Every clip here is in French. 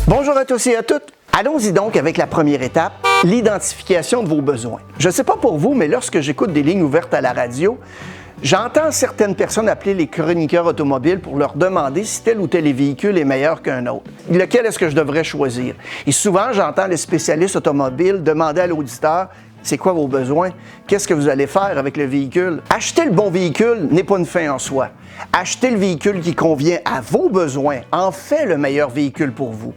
Bonjour à tous et à toutes. Allons-y donc avec la première étape, l'identification de vos besoins. Je ne sais pas pour vous, mais lorsque j'écoute des lignes ouvertes à la radio, j'entends certaines personnes appeler les chroniqueurs automobiles pour leur demander si tel ou tel véhicule est meilleur qu'un autre. Lequel est-ce que je devrais choisir? Et souvent, j'entends les spécialistes automobiles demander à l'auditeur « C'est quoi vos besoins? Qu'est-ce que vous allez faire avec le véhicule? » Acheter le bon véhicule n'est pas une fin en soi. Acheter le véhicule qui convient à vos besoins en fait le meilleur véhicule pour vous.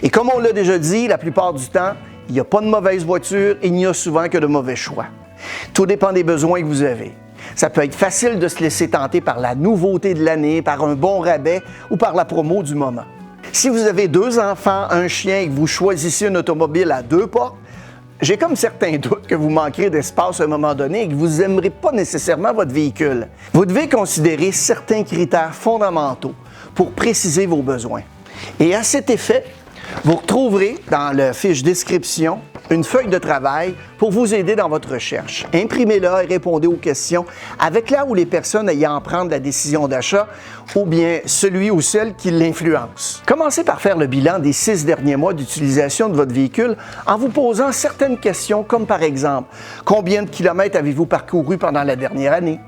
Et comme on l'a déjà dit, la plupart du temps, il n'y a pas de mauvaise voiture et il n'y a souvent que de mauvais choix. Tout dépend des besoins que vous avez. Ça peut être facile de se laisser tenter par la nouveauté de l'année, par un bon rabais ou par la promo du moment. Si vous avez 2 enfants, un chien et que vous choisissez une automobile à 2 portes, j'ai comme certains doutes que vous manquerez d'espace à un moment donné et que vous n'aimerez pas nécessairement votre véhicule. Vous devez considérer certains critères fondamentaux pour préciser vos besoins. Et à cet effet, vous retrouverez dans la fiche description une feuille de travail pour vous aider dans votre recherche. Imprimez-la et répondez aux questions avec là où les personnes ayant à prendre la décision d'achat ou bien celui ou celle qui l'influence. Commencez par faire le bilan des 6 derniers mois d'utilisation de votre véhicule en vous posant certaines questions comme par exemple, combien de kilomètres avez-vous parcouru pendant la dernière année?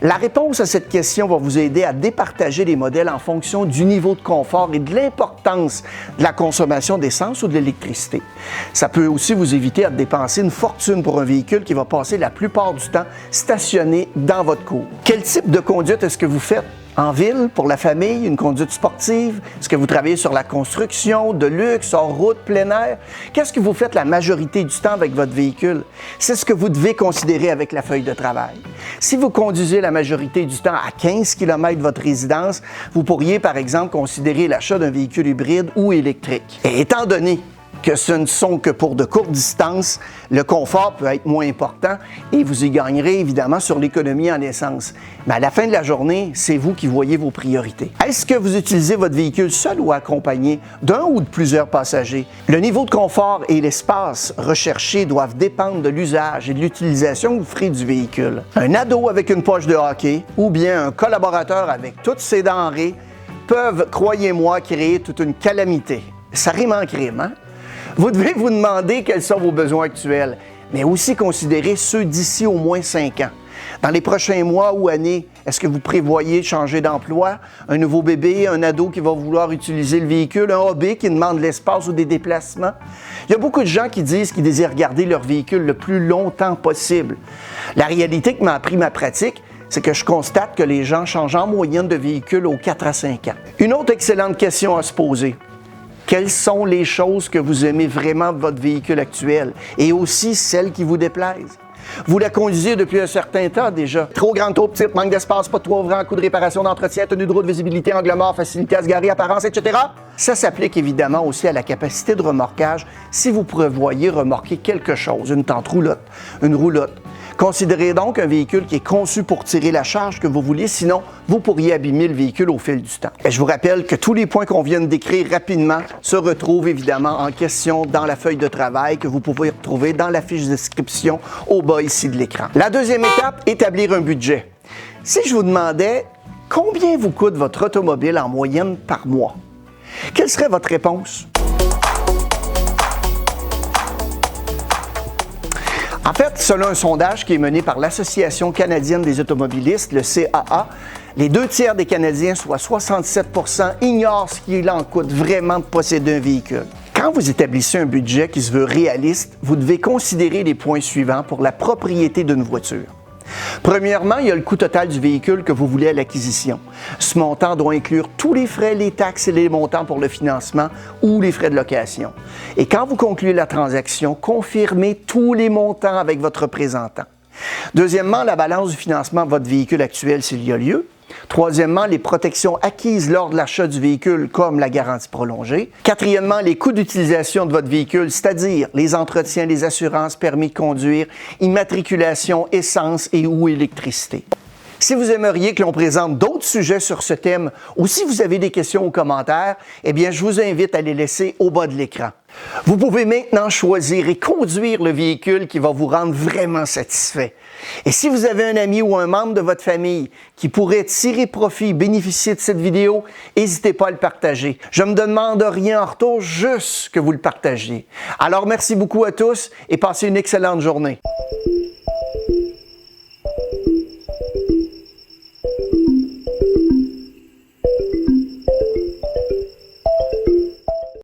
La réponse à cette question va vous aider à départager les modèles en fonction du niveau de confort et de l'importance de la consommation d'essence ou de l'électricité. Ça peut aussi vous éviter de dépenser une fortune pour un véhicule qui va passer la plupart du temps stationné dans votre cour. Quel type de conduite est-ce que vous faites? En ville, pour la famille, une conduite sportive? Est-ce que vous travaillez sur la construction, de luxe, hors route, plein air? Qu'est-ce que vous faites la majorité du temps avec votre véhicule? C'est ce que vous devez considérer avec la feuille de travail. Si vous conduisez la majorité du temps à 15 km de votre résidence, vous pourriez par exemple considérer l'achat d'un véhicule hybride ou électrique. Et étant donné que ce ne sont que pour de courtes distances, le confort peut être moins important et vous y gagnerez évidemment sur l'économie en essence. Mais à la fin de la journée, c'est vous qui voyez vos priorités. Est-ce que vous utilisez votre véhicule seul ou accompagné d'un ou de plusieurs passagers? Le niveau de confort et l'espace recherché doivent dépendre de l'usage et de l'utilisation que vous ferez du véhicule. Un ado avec une poche de hockey ou bien un collaborateur avec toutes ses denrées peuvent, croyez-moi, créer toute une calamité. Ça rime en crime, hein? Vous devez vous demander quels sont vos besoins actuels, mais aussi considérer ceux d'ici au moins 5 ans. Dans les prochains mois ou années, est-ce que vous prévoyez changer d'emploi, un nouveau bébé, un ado qui va vouloir utiliser le véhicule, un hobby qui demande de l'espace ou des déplacements? Il y a beaucoup de gens qui disent qu'ils désirent garder leur véhicule le plus longtemps possible. La réalité que m'a appris ma pratique, c'est que je constate que les gens changent en moyenne de véhicule aux 4 à 5 ans. Une autre excellente question à se poser. Quelles sont les choses que vous aimez vraiment de votre véhicule actuel et aussi celles qui vous déplaisent? Vous la conduisez depuis un certain temps déjà. Trop grande, trop petite, manque d'espace, pas trop ouvrant, coût de réparation, d'entretien, tenue de route, visibilité, angle mort, facilité à se garer, apparence, etc. Ça s'applique évidemment aussi à la capacité de remorquage si vous prévoyez remorquer quelque chose, une tente roulotte, une roulotte. Considérez donc un véhicule qui est conçu pour tirer la charge que vous voulez, sinon vous pourriez abîmer le véhicule au fil du temps. Et je vous rappelle que tous les points qu'on vient de décrire rapidement se retrouvent évidemment en question dans la feuille de travail que vous pouvez retrouver dans la fiche de description au bas ici de l'écran. La deuxième étape, établir un budget. Si je vous demandais combien vous coûte votre automobile en moyenne par mois, quelle serait votre réponse? En fait, selon un sondage qui est mené par l'Association canadienne des automobilistes, le CAA, les 2 tiers des Canadiens, soit 67 %, ignorent ce qu'il en coûte vraiment de posséder un véhicule. Quand vous établissez un budget qui se veut réaliste, vous devez considérer les points suivants pour la propriété d'une voiture. Premièrement, il y a le coût total du véhicule que vous voulez à l'acquisition. Ce montant doit inclure tous les frais, les taxes et les montants pour le financement ou les frais de location. Et quand vous concluez la transaction, confirmez tous les montants avec votre représentant. Deuxièmement, la balance du financement de votre véhicule actuel s'il y a lieu. Troisièmement, les protections acquises lors de l'achat du véhicule, comme la garantie prolongée. Quatrièmement, les coûts d'utilisation de votre véhicule, c'est-à-dire les entretiens, les assurances, permis de conduire, immatriculation, essence et ou électricité. Si vous aimeriez que l'on présente d'autres sujets sur ce thème ou si vous avez des questions ou commentaires, eh bien, je vous invite à les laisser au bas de l'écran. Vous pouvez maintenant choisir et conduire le véhicule qui va vous rendre vraiment satisfait. Et si vous avez un ami ou un membre de votre famille qui pourrait tirer profit, bénéficier de cette vidéo, n'hésitez pas à le partager. Je ne me demande rien en retour, juste que vous le partagiez. Alors, merci beaucoup à tous et passez une excellente journée.